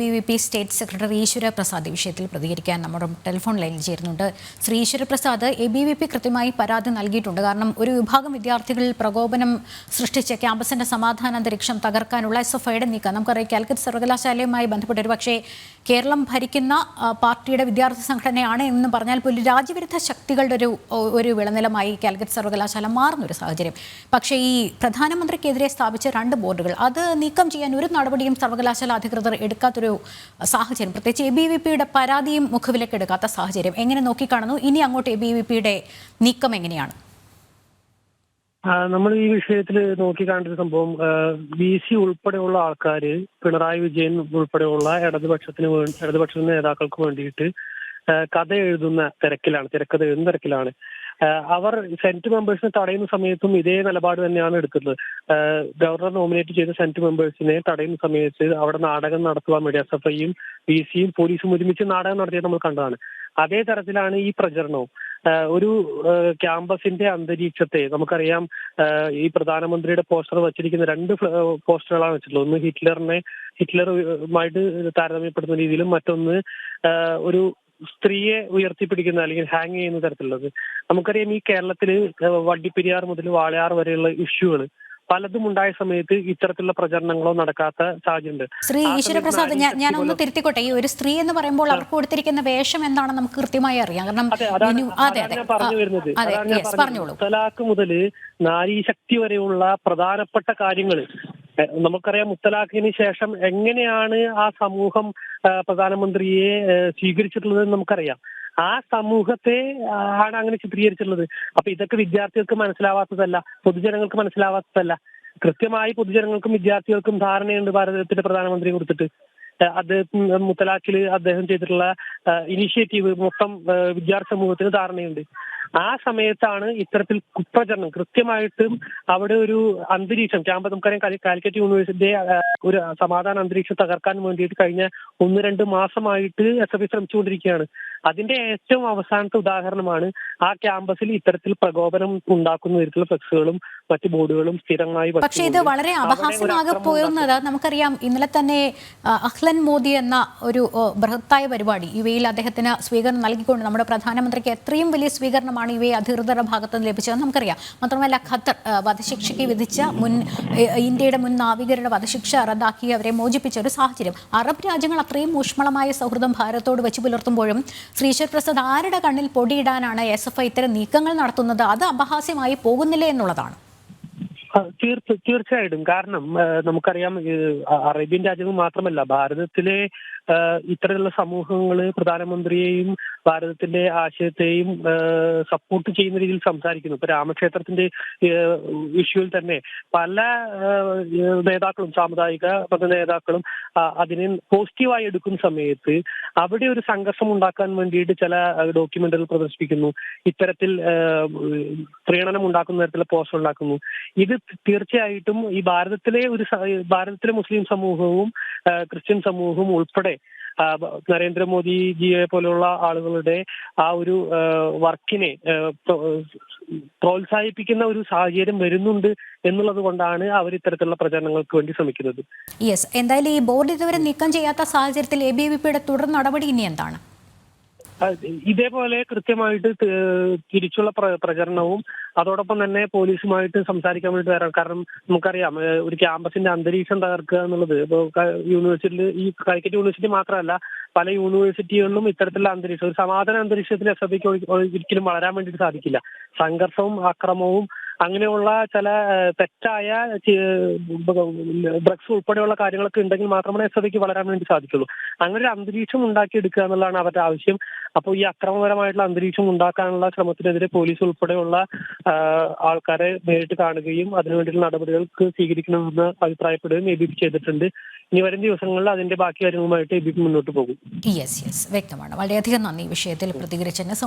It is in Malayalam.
ABVP സ്റ്റേറ്റ് സെക്രട്ടറി ഈശ്വര പ്രസാദ് വിഷയത്തിൽ പ്രതികരിക്കാൻ നമ്മുടെ ടെലിഫോൺ ലൈനിൽ ചേരുന്നുണ്ട്. ശ്രീ ഈശ്വര പ്രസാദ്, ABVP കൃത്യമായി പരാതി നൽകിയിട്ടുണ്ട്. കാരണം ഒരു വിഭാഗം വിദ്യാർത്ഥികളിൽ പ്രകോപനം സൃഷ്ടിച്ച് ക്യാമ്പസിന്റെ സമാധാന അന്തരീക്ഷം തകർക്കാനുള്ള SFIയുടെ നീക്കം നമുക്കറിയാം. കാലിക്കറ്റ് സർവകലാശാലയുമായി ബന്ധപ്പെട്ട് ഒരു പക്ഷേ കേരളം ഭരിക്കുന്ന പാർട്ടിയുടെ വിദ്യാർത്ഥി സംഘടനയാണ് എന്ന് പറഞ്ഞാൽ പോലും രാജ്യവിരുദ്ധ ശക്തികളുടെ ഒരു വിളനിലമായി കാലിക്കറ്റ് സർവകലാശാല മാറുന്നൊരു സാഹചര്യം. പക്ഷേ ഈ പ്രധാനമന്ത്രിക്കെതിരെ സ്ഥാപിച്ച 2 ബോർഡുകൾ അത് നീക്കം ചെയ്യാൻ ഒരു നടപടിയും സർവകലാശാല അധികൃതർ എടുക്കാത്തൊരു സാഹചര്യം, പ്രത്യേകിച്ച് ABVPയുടെ പരാതിയും മുഖവിലേക്ക് എടുക്കാത്ത സാഹചര്യം എങ്ങനെ നോക്കിക്കാണുന്നു? ഇനി അങ്ങോട്ട് ABVPയുടെ നീക്കം എങ്ങനെയാണ്? നമ്മൾ ഈ വിഷയത്തിൽ നോക്കിക്കാണ്ടൊരു സംഭവം, VC ഉൾപ്പെടെയുള്ള ആൾക്കാർ, പിണറായി വിജയൻ ഉൾപ്പെടെയുള്ള ഇടതുപക്ഷ നേതാക്കൾക്ക് വേണ്ടിയിട്ട് തിരക്കഥ എഴുതുന്ന തിരക്കിലാണ്. അവർ സെനറ്റ് മെമ്പേഴ്സിനെ തടയുന്ന സമയത്തും ഇതേ നിലപാട് തന്നെയാണ് എടുക്കുന്നത്. ഗവർണർ നോമിനേറ്റ് ചെയ്ത സെനറ്റ് മെമ്പേഴ്സിനെ തടയുന്ന സമയത്ത് അവിടെ നാടകം നടത്തുവാൻ വേണ്ടി SFIയും VCയും പോലീസും ഒരുമിച്ച് നാടകം നടത്തിയത് നമ്മൾ കണ്ടതാണ്. അതേ തരത്തിലാണ് ഈ പ്രചരണവും. ഒരു ക്യാമ്പസിന്റെ അന്തരീക്ഷത്തെ നമുക്കറിയാം. ഈ പ്രധാനമന്ത്രിയുടെ പോസ്റ്റർ വച്ചിരിക്കുന്ന 2 പോസ്റ്ററുകളാണ് വെച്ചിട്ടുള്ളത്. ഒന്ന് ഹിറ്റ്ലറുമായിട്ട് താരതമ്യപ്പെടുന്ന രീതിയിലും, മറ്റൊന്ന് ഒരു സ്ത്രീയെ ഉയർത്തിപ്പിടിക്കുന്ന അല്ലെങ്കിൽ ഹാങ് ചെയ്യുന്ന തരത്തിലുള്ളത്. നമുക്കറിയാം ഈ കേരളത്തില് വണ്ടിപ്പെരിയാർ മുതൽ വാളയാർ വരെയുള്ള ഇഷ്യൂകൾ പലതും ഉണ്ടായ സമയത്ത് ഇത്തരത്തിലുള്ള പ്രചരണങ്ങളോ നടക്കാത്ത സാഹചര്യമുണ്ട്. ശ്രീ ഈശ്വര പ്രസാദ്, ഞാൻ ഒന്ന് തിരുത്തിക്കോട്ടെ. ഈ ഒരു സ്ത്രീ എന്ന് പറയുമ്പോൾ അവർക്ക് കൊടുത്തിരിക്കുന്ന വേഷം എന്താണെന്ന് നമുക്ക് കൃത്യമായി അറിയാം. കാരണം പറഞ്ഞു വരുന്നത് മുത്തലാഖ് മുതൽ നാരീശക്തി വരെയുള്ള പ്രധാനപ്പെട്ട കാര്യങ്ങൾ നമുക്കറിയാം. മുത്തലാഖിന് ശേഷം എങ്ങനെയാണ് ആ സമൂഹം പ്രധാനമന്ത്രിയെ സ്വീകരിച്ചിട്ടുള്ളതെന്ന് നമുക്കറിയാം. ആ സമൂഹത്തെ ആണ് അങ്ങനെ ചിത്രീകരിച്ചിട്ടുള്ളത്. അപ്പൊ ഇതൊക്കെ വിദ്യാർത്ഥികൾക്ക് മനസ്സിലാവാത്തതല്ല, പൊതുജനങ്ങൾക്ക് മനസ്സിലാവാത്തതല്ല. കൃത്യമായി പൊതുജനങ്ങൾക്കും വിദ്യാർത്ഥികൾക്കും ധാരണയുണ്ട് ഭാരതത്തിന്റെ പ്രധാനമന്ത്രിയെ കുറിച്ചിട്ട്. മുത്തലാഖിൽ അദ്ദേഹം ചെയ്തിട്ടുള്ള ഇനിഷ്യേറ്റീവ് മൊത്തം വിദ്യാർത്ഥി സമൂഹത്തിന് ധാരണയുണ്ട്. ആ സമയത്താണ് ഇത്തരത്തിൽ കുപ്രചരണം കൃത്യമായിട്ടും അവിടെ ഒരു അന്തരീക്ഷം നമുക്കറിയാം കാലിക്കറ്റ് യൂണിവേഴ്സിറ്റിയുടെ ഒരു സമാധാന അന്തരീക്ഷം തകർക്കാൻ വേണ്ടിയിട്ട് കഴിഞ്ഞ 1-2 മാസമായിട്ട് SFI ശ്രമിച്ചുകൊണ്ടിരിക്കുകയാണ്. അതിന്റെ ഏറ്റവും അവസാനത്തെ ഉദാഹരണമാണ് ആ ക്യാമ്പസിൽ ഇത്തരത്തിൽ പ്രകോപനം ഉണ്ടാക്കുന്ന തരത്തിലുള്ള ഫ്ലെക്സുകളും മറ്റു ബോർഡുകളും സ്ഥിരമായി. പക്ഷേ ഇത് വളരെ അപഹാസ്യമാകെ പോകുന്നത് നമുക്കറിയാം. ഇന്നലെ തന്നെ അഹ്ലൻ മോദി എന്ന ഒരു ബൃഹത്തായ പരിപാടി ഇവയിൽ അദ്ദേഹത്തിന് സ്വീകരണം നൽകിക്കൊണ്ട് നമ്മുടെ പ്രധാനമന്ത്രിക്ക് എത്രയും വലിയ സ്വീകരണമാണ് ഇവയെ അധികൃതരുടെ ഭാഗത്ത് നിന്ന് ലഭിച്ചതെന്ന് നമുക്കറിയാം. മാത്രമല്ല ഖത്തർ വധശിക്ഷയ്ക്ക് വിധിച്ച ഇന്ത്യയുടെ മുൻ നാവികരുടെ വധശിക്ഷ റദ്ദാക്കി അവരെ മോചിപ്പിച്ച ഒരു സാഹചര്യം. അറബ് രാജ്യങ്ങൾ അത്രയും ഊഷ്മളമായ സൗഹൃദം ഭാരതത്തോട് വെച്ച് പുലർത്തുമ്പോഴും ശ്രീ ഈശ്വർ പ്രസാദ്, ആരുടെ കണ്ണിൽ പൊടിയിടാനാണ് SFI ഇത്തരം നീക്കങ്ങൾ നടത്തുന്നത്? അത് അപഹാസ്യമായി പോകുന്നില്ലേ എന്നുള്ളതാണ്. തീർച്ചയായിട്ടും. കാരണം നമുക്കറിയാം അറേബ്യൻ രാജ്യങ്ങൾ മാത്രമല്ല, ഭാരതത്തിലെ ഇത്തരത്തിലുള്ള സമൂഹങ്ങള് പ്രധാനമന്ത്രിയെയും ഭാരതത്തിന്റെ ആശയത്തെയും സപ്പോർട്ട് ചെയ്യുന്ന രീതിയിൽ സംസാരിക്കുന്നു. ഇപ്പൊ രാമക്ഷേത്രത്തിന്റെ ഇഷ്യൂവിൽ തന്നെ പല നേതാക്കളും, സാമുദായിക മത നേതാക്കളും അതിനെ പോസിറ്റീവായി എടുക്കുന്ന സമയത്ത് അവിടെ ഒരു സംഘർഷം ഉണ്ടാക്കാൻ വേണ്ടിയിട്ട് ചില ഡോക്യുമെന്റുകൾ പ്രദർശിപ്പിക്കുന്നു. ഇത്തരത്തിൽ പ്രീണനം ഉണ്ടാക്കുന്ന തരത്തിലുള്ള പോസ്റ്റർ ഉണ്ടാക്കുന്നു. ഇത് തീർച്ചയായിട്ടും ഈ ഭാരതത്തിലെ മുസ്ലിം സമൂഹവും ക്രിസ്ത്യൻ സമൂഹവും ഉൾപ്പെടെ നരേന്ദ്രമോദിജിയെ പോലെയുള്ള ആളുകളുടെ ആ ഒരു വർക്കിനെ പ്രോത്സാഹിപ്പിക്കുന്ന ഒരു സാഹചര്യം വരുന്നുണ്ട് എന്നുള്ളത് കൊണ്ടാണ് അവർ ഇത്തരത്തിലുള്ള പ്രചരണങ്ങൾക്ക് വേണ്ടി ശ്രമിക്കുന്നത്. യെസ്, എന്തായാലും ഈ ബോർഡ് ഇതുവരെ നീക്കം ചെയ്യാത്ത സാഹചര്യത്തിൽ ABVPയുടെ തുടർ നടപടി ഇനി എന്താണ്? ഇതേപോലെ കൃത്യമായിട്ട് തിരിച്ചുള്ള പ്രചരണവും അതോടൊപ്പം തന്നെ പോലീസുമായിട്ട് സംസാരിക്കാൻ വേണ്ടി വരാം. കാരണം നമുക്കറിയാം ഒരു ക്യാമ്പസിന്റെ അന്തരീക്ഷം തകർക്കുക എന്നുള്ളത് ഇപ്പോൾ യൂണിവേഴ്സിറ്റിയിൽ, ഈ കാലിക്കറ്റ് യൂണിവേഴ്സിറ്റി മാത്രമല്ല പല യൂണിവേഴ്സിറ്റികളിലും ഇത്തരത്തിലുള്ള അന്തരീക്ഷം, ഒരു സമാധാന അന്തരീക്ഷത്തിൽ SFIക്ക് ഒരിക്കലും വളരാൻ വേണ്ടിയിട്ട് സാധിക്കില്ല. സംഘർഷവും അക്രമവും അങ്ങനെയുള്ള ചില തെറ്റായ ഡ്രഗ്സ് ഉൾപ്പെടെയുള്ള കാര്യങ്ങളൊക്കെ ഉണ്ടെങ്കിൽ മാത്രമേ SFIക്ക് വളരാൻ വേണ്ടി സാധിക്കുള്ളൂ. അങ്ങനെ ഒരു അന്തരീക്ഷം ഉണ്ടാക്കിയെടുക്കുക എന്നുള്ളതാണ് അവരുടെ ആവശ്യം. അപ്പോൾ ഈ അക്രമപരമായിട്ടുള്ള അന്തരീക്ഷം ഉണ്ടാക്കാനുള്ള ശ്രമത്തിനെതിരെ പോലീസ് ഉൾപ്പെടെയുള്ള ആൾക്കാരെ നേരിട്ട് കാണുകയും അതിനുവേണ്ടിയുള്ള നടപടികൾക്ക് സ്വീകരിക്കണമെന്ന് അഭിപ്രായപ്പെടുകയും ABVP ചെയ്തിട്ടുണ്ട്. ഇനി വരും ദിവസങ്ങളിൽ അതിന്റെ ബാക്കി കാര്യങ്ങളുമായിട്ട് ABVP മുന്നോട്ട് പോകും. വ്യക്തമാണ്. വളരെയധികം നന്ദി വിഷയത്തിൽ പ്രതികരിച്ചതിന്.